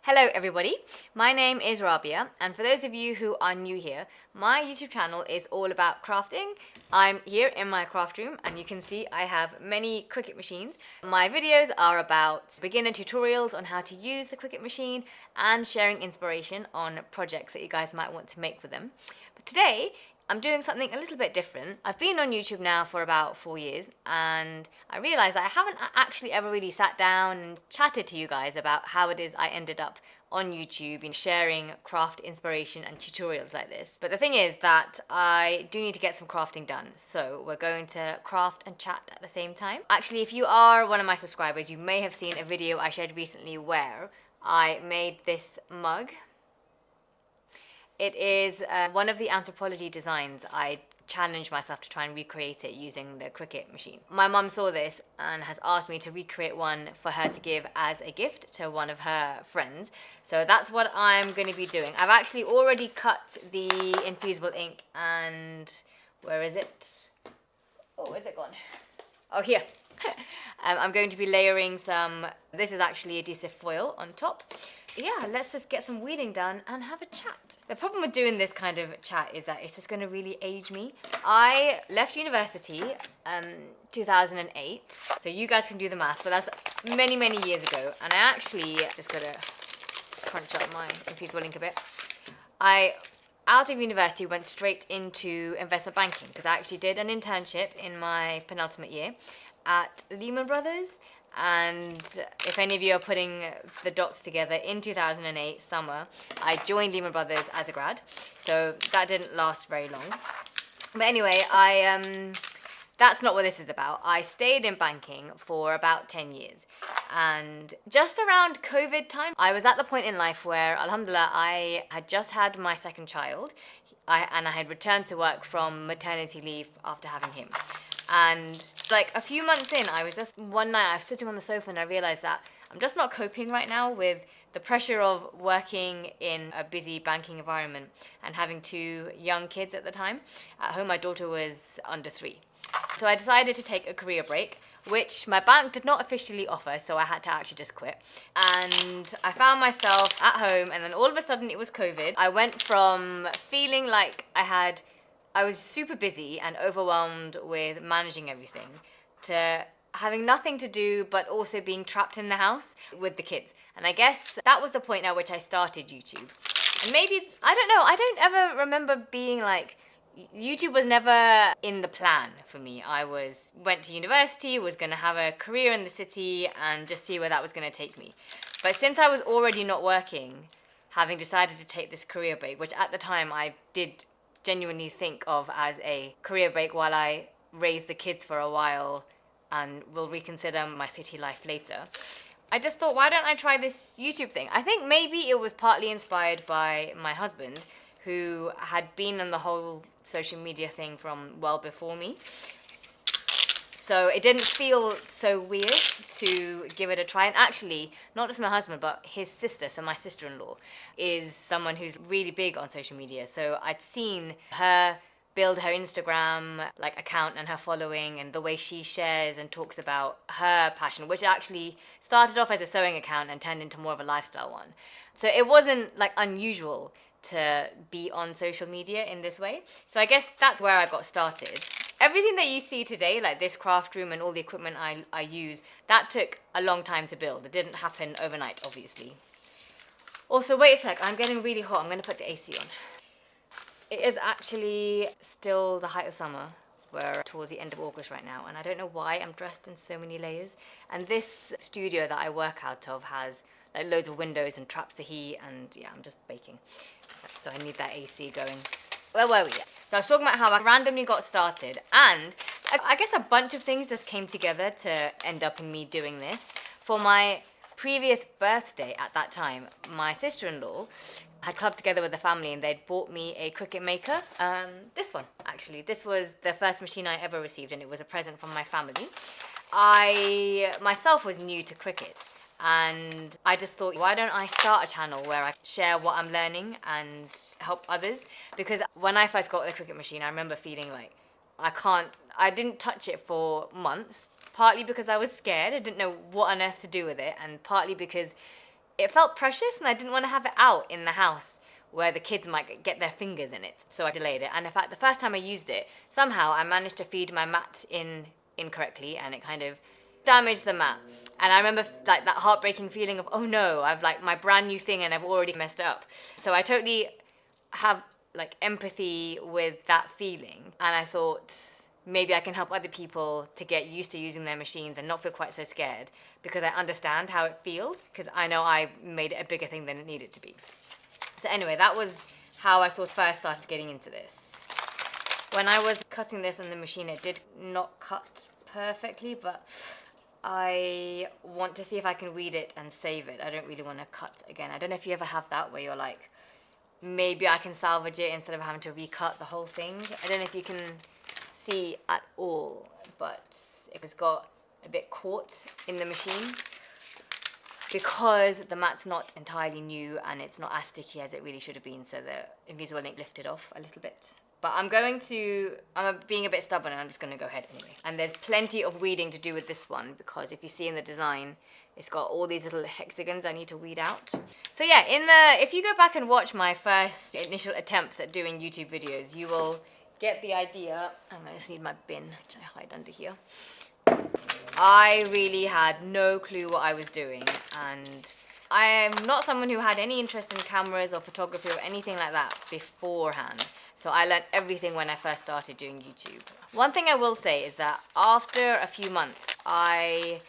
Hello everybody, my name is Rabia, and for those of you who are new here, my YouTube channel is all about crafting. I'm here in my craft room and you can see I have many Cricut machines. My videos are about beginner tutorials on how to use the Cricut machine and sharing inspiration on projects that you guys might want to make with them. But today, I'm doing something a little bit different. I've been on YouTube now for about 4 years and I realised that I haven't actually ever really sat down and chatted to you guys about how it is I ended up on YouTube and sharing craft inspiration and tutorials like this. But the thing is that I do need to get some crafting done, so we're going to craft and chat at the same time. Actually, if you are one of my subscribers, you may have seen a video I shared recently where I made this mug. It is one of the anthropology designs. I challenged myself to try and recreate it using the Cricut machine. My mum saw this and has asked me to recreate one for her to give as a gift to one of her friends. So that's what I'm going to be doing. I've actually already cut the infusible ink and where is it? Oh, where's it gone? Oh, here. I'm going to be layering some, this is actually adhesive foil on top. Yeah, let's just get some weeding done and have a chat. The problem with doing this kind of chat is that it's just going to really age me. I left university 2008, so you guys can do the math, but that's many, many years ago. And I actually just got to crunch up my infusible ink a bit. Out of university, went straight into investment banking because I actually did an internship in my penultimate year at Lehman Brothers. And if any of you are putting the dots together, in 2008 summer, I joined Lehman Brothers as a grad, so that didn't last very long. But anyway, that's not what this is about. I stayed in banking for about 10 years, and just around COVID time, I was at the point in life where, alhamdulillah, I had just had my second child, and I had returned to work from maternity leave after having him. And like a few months in, one night I was sitting on the sofa and I realized that I'm just not coping right now with the pressure of working in a busy banking environment and having 2 young kids at the time. At home, my daughter was under 3. So I decided to take a career break, which my bank did not officially offer, so I had to actually just quit. And I found myself at home, and then all of a sudden it was COVID. I went from feeling like I was super busy and overwhelmed with managing everything to having nothing to do but also being trapped in the house with the kids. And I guess that was the point at which I started YouTube. And maybe, I don't know, I don't ever remember being like, YouTube was never in the plan for me. Went to university, was going to have a career in the city and just see where that was going to take me. But since I was already not working, having decided to take this career break, which at the time I did genuinely think of as a career break while I raise the kids for a while and will reconsider my city life later, I just thought, why don't I try this YouTube thing? I think maybe it was partly inspired by my husband, who had been on the whole social media thing from well before me. So it didn't feel so weird to give it a try. And actually, not just my husband, but his sister, so my sister-in-law, is someone who's really big on social media. So I'd seen her build her Instagram account and her following and the way she shares and talks about her passion, which actually started off as a sewing account and turned into more of a lifestyle one. So it wasn't unusual to be on social media in this way. So I guess that's where I got started. Everything that you see today, like this craft room and all the equipment I use, that took a long time to build. It didn't happen overnight, obviously. Also, wait a sec, I'm getting really hot. I'm going to put the AC on. It is actually still the height of summer. We're towards the end of August right now, and I don't know why I'm dressed in so many layers. And this studio that I work out of has loads of windows and traps the heat, and yeah, I'm just baking. So I need that AC going. Where were we? So I was talking about how I randomly got started, and I guess a bunch of things just came together to end up in me doing this. For my previous birthday at that time, my sister-in-law had clubbed together with the family and they'd bought me a Cricut maker. This one, actually. This was the first machine I ever received and it was a present from my family. I myself was new to Cricut. And I just thought, why don't I start a channel where I share what I'm learning and help others? Because when I first got the Cricut machine, I remember feeling like I didn't touch it for months, partly because I was scared. I didn't know what on earth to do with it, and partly because it felt precious and I didn't want to have it out in the house where the kids might get their fingers in it. So I delayed it. And in fact, the first time I used it, somehow I managed to feed my mat in incorrectly and it kind of damaged the mat. And I remember like that heartbreaking feeling of, oh no, I've like my brand new thing and I've already messed it up. So I totally have like empathy with that feeling. And I thought maybe I can help other people to get used to using their machines and not feel quite so scared, because I understand how it feels, because I know I made it a bigger thing than it needed to be. So anyway, that was how I sort of first started getting into this. When I was cutting this on the machine, it did not cut perfectly, but I want to see if I can weed it and save it. I don't really want to cut again. I don't know if you ever have that where you're like, maybe I can salvage it instead of having to recut the whole thing. I don't know if you can see at all, but it was got a bit caught in the machine because the mat's not entirely new and it's not as sticky as it really should have been, so the invisible ink lifted off a little bit. But I'm being a bit stubborn and I'm just going to go ahead anyway. And there's plenty of weeding to do with this one, because if you see in the design, it's got all these little hexagons I need to weed out. So yeah, if you go back and watch my first initial attempts at doing YouTube videos, you will get the idea. I just need my bin, which I hide under here. I really had no clue what I was doing, and I am not someone who had any interest in cameras or photography or anything like that beforehand. So I learned everything when I first started doing YouTube. One thing I will say is that after a few months, I,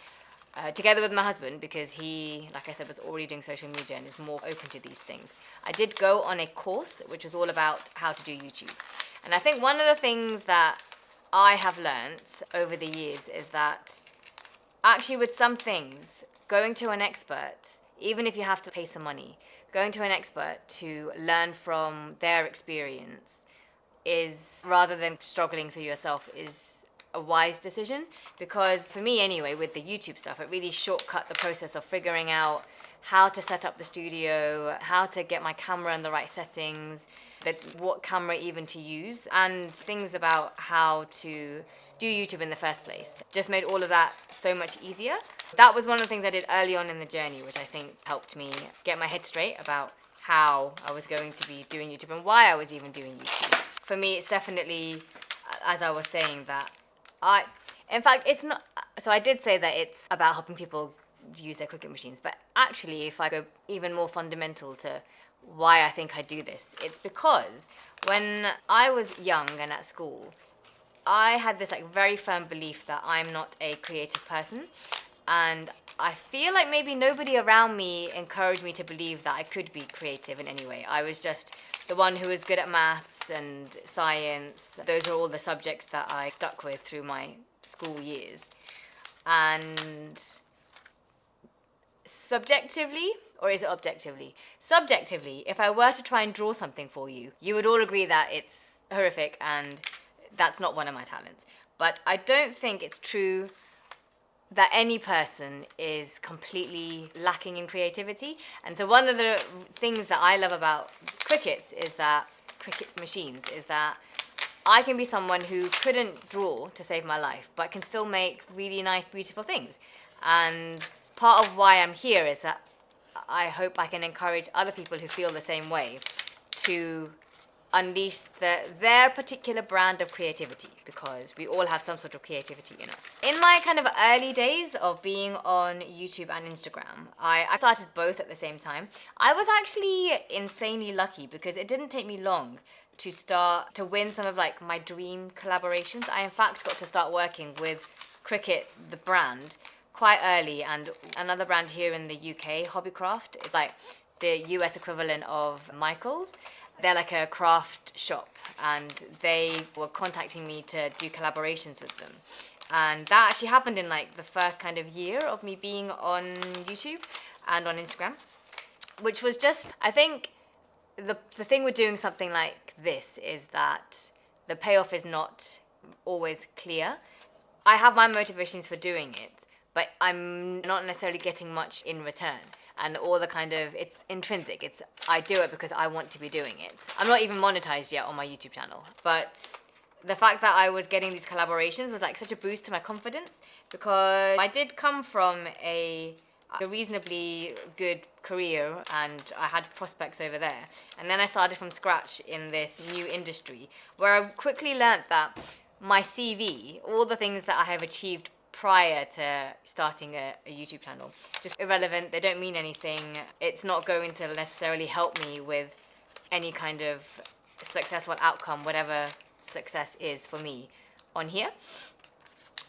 together with my husband, because he, like I said, was already doing social media and is more open to these things, I did go on a course which was all about how to do YouTube. And I think one of the things that I have learnt over the years is that actually with some things, going to an expert, even if you have to pay some money, going to an expert to learn from their experience is, rather than struggling through yourself, is a wise decision. Because for me anyway, with the YouTube stuff, it really shortcut the process of figuring out how to set up the studio, how to get my camera in the right settings, what camera even to use, and things about how to do YouTube in the first place. Just made all of that so much easier. That was one of the things I did early on in the journey, which I think helped me get my head straight about how I was going to be doing YouTube and why I was even doing YouTube. For me, it's definitely, as I was saying, that in fact, it's not, so I did say that it's about helping people use their Cricut machines, but actually, if I go even more fundamental to why I think I do this, it's because when I was young and at school, I had this like very firm belief that I'm not a creative person, and I feel like maybe nobody around me encouraged me to believe that I could be creative in any way. I was just the one who was good at maths and science. Those are all the subjects that I stuck with through my school years. And subjectively, or is it objectively? Subjectively, if I were to try and draw something for you, you would all agree that it's horrific and that's not one of my talents. But I don't think it's true that any person is completely lacking in creativity. And so one of the things that I love about Cricuts is that, Cricut machines, is that I can be someone who couldn't draw to save my life, but can still make really nice, beautiful things. And part of why I'm here is that I hope I can encourage other people who feel the same way to unleash their particular brand of creativity, because we all have some sort of creativity in us. In my kind of early days of being on YouTube and Instagram, I started both at the same time. I was actually insanely lucky because it didn't take me long to start to win some of like my dream collaborations. I in fact got to start working with Cricut, the brand, quite early, and another brand here in the UK, Hobbycraft. It's like the US equivalent of Michaels. They're like a craft shop, and they were contacting me to do collaborations with them. And that actually happened in like the first kind of year of me being on YouTube and on Instagram, which was just, I think the thing with doing something like this is that the payoff is not always clear. I have my motivations for doing it, but I'm not necessarily getting much in return. And all the kind of, it's intrinsic. I do it because I want to be doing it. I'm not even monetized yet on my YouTube channel. But the fact that I was getting these collaborations was like such a boost to my confidence, because I did come from a reasonably good career and I had prospects over there. And then I started from scratch in this new industry where I quickly learnt that my CV, all the things that I have achieved prior to starting a YouTube channel, just irrelevant. They don't mean anything. It's not going to necessarily help me with any kind of successful outcome, whatever success is for me on here.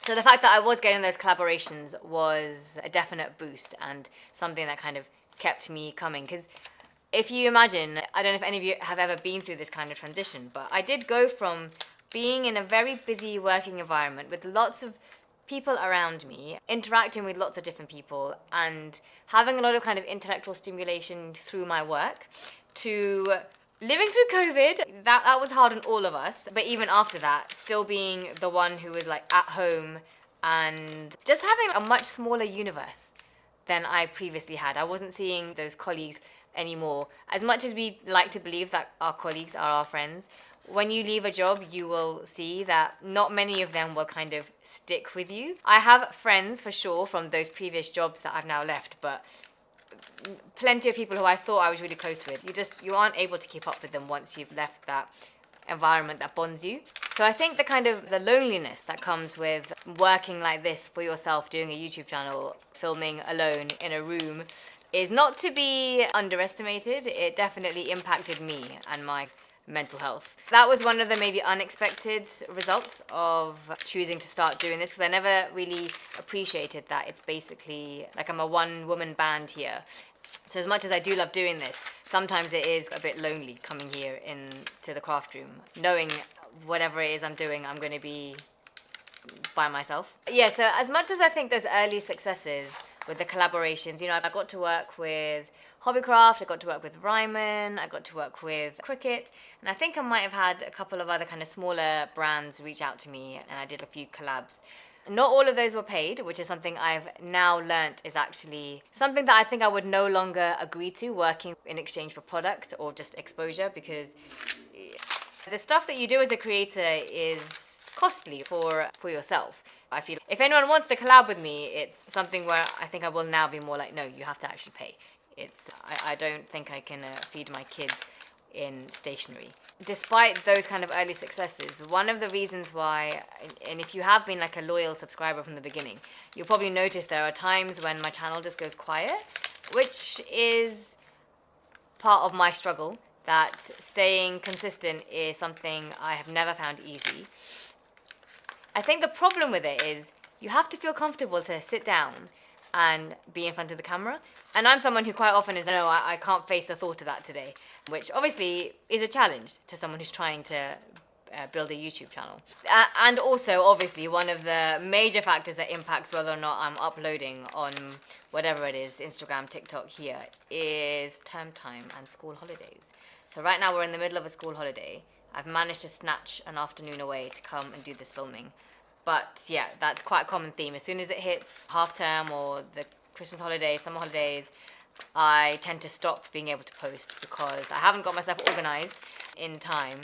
So the fact that I was getting those collaborations was a definite boost and something that kind of kept me coming. Because if you imagine, I don't know if any of you have ever been through this kind of transition, but I did go from being in a very busy working environment with lots of people around me, interacting with lots of different people and having a lot of kind of intellectual stimulation through my work, to living through COVID. That was hard on all of us. But even after that, still being the one who was like at home and just having a much smaller universe than I previously had. I wasn't seeing those colleagues anymore. As much as we like to believe that our colleagues are our friends, when you leave a job, you will see that not many of them will kind of stick with you. I have friends for sure from those previous jobs that I've now left, but plenty of people who I thought I was really close with, you aren't able to keep up with them once you've left that environment that bonds you. So I think the loneliness that comes with working like this for yourself, doing a YouTube channel, filming alone in a room, is not to be underestimated. It definitely impacted me and my mental health. That was one of the maybe unexpected results of choosing to start doing this, because I never really appreciated that it's basically like I'm a one-woman band here. So as much as I do love doing this, sometimes it is a bit lonely coming here into the craft room, knowing whatever it is I'm doing, I'm going to be by myself. Yeah, so as much as I think those early successes with the collaborations, you know, I got to work with Hobbycraft, I got to work with Ryman, I got to work with Cricket, and I think I might have had a couple of other kind of smaller brands reach out to me, and I did a few collabs. Not all of those were paid, which is something I've now learnt is actually something that I think I would no longer agree to, working in exchange for product or just exposure, because the stuff that you do as a creator is costly for yourself. I feel if anyone wants to collab with me, it's something where I think I will now be more like, no, you have to actually pay. I don't think I can feed my kids in stationery. Despite those kind of early successes, one of the reasons why, and if you have been like a loyal subscriber from the beginning, you'll probably notice there are times when my channel just goes quiet, which is part of my struggle, that staying consistent is something I have never found easy. I think the problem with it is you have to feel comfortable to sit down and be in front of the camera. And I'm someone who quite often is, no, I can't face the thought of that today, which obviously is a challenge to someone who's trying to build a YouTube channel. And also, obviously, one of the major factors that impacts whether or not I'm uploading on whatever it is, Instagram, TikTok here, is term time and school holidays. So right now we're in the middle of a school holiday. I've managed to snatch an afternoon away to come and do this filming. But yeah, that's quite a common theme. As soon as it hits half term or the Christmas holidays, summer holidays, I tend to stop being able to post because I haven't got myself organized in time.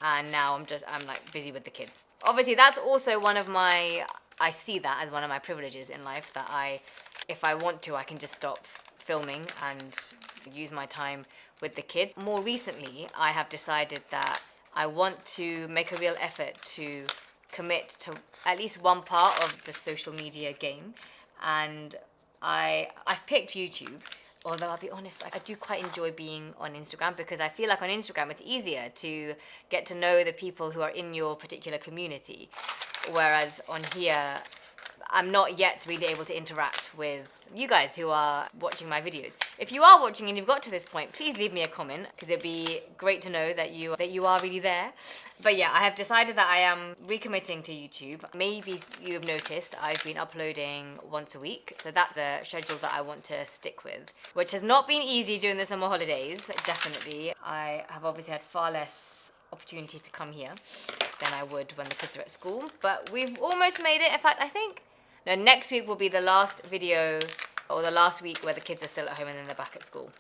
And now I'm like busy with the kids. Obviously, that's also I see that as one of my privileges in life, that if I want to, I can just stop filming and use my time with the kids. More recently, I have decided that I want to make a real effort to commit to at least one part of the social media game, and I've picked YouTube, although I'll be honest, I do quite enjoy being on Instagram, because I feel like on Instagram it's easier to get to know the people who are in your particular community, whereas on here I'm not yet really able to interact with you guys who are watching my videos. If you are watching and you've got to this point, please leave me a comment, because it'd be great to know that you are really there. But yeah, I have decided that I am recommitting to YouTube. Maybe you have noticed I've been uploading once a week, so that's a schedule that I want to stick with, which has not been easy during the summer holidays, definitely. I have obviously had far less opportunities to come here than I would when the kids are at school, but we've almost made it. In fact, I think next week will be the last video, or the last week where the kids are still at home and then they're back at school,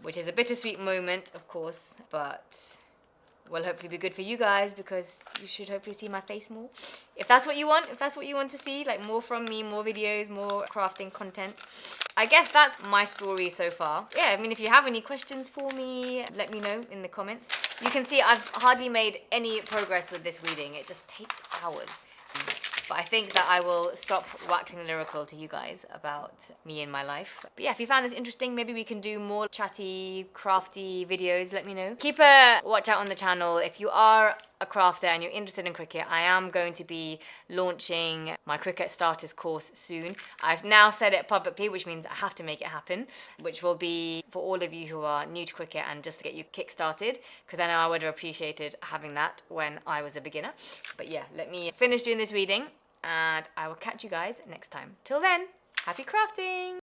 which is a bittersweet moment, of course, but will hopefully be good for you guys, because you should hopefully see my face more. If that's what you want, to see, like more from me, more videos, more crafting content. I guess that's my story so far. Yeah, I mean, if you have any questions for me, let me know in the comments. You can see I've hardly made any progress with this reading. It just takes hours. But I think that I will stop waxing lyrical to you guys about me and my life. But yeah, if you found this interesting, maybe we can do more chatty, crafty videos. Let me know. Keep a watch out on the channel. If you are a crafter and you're interested in Cricut, I am going to be launching my Cricut starters course soon. I've now said it publicly, which means I have to make it happen, which will be for all of you who are new to Cricut and just to get you kick-started, because I know I would have appreciated having that when I was a beginner. But yeah, let me finish doing this reading, and I will catch you guys next time. Till then, happy crafting!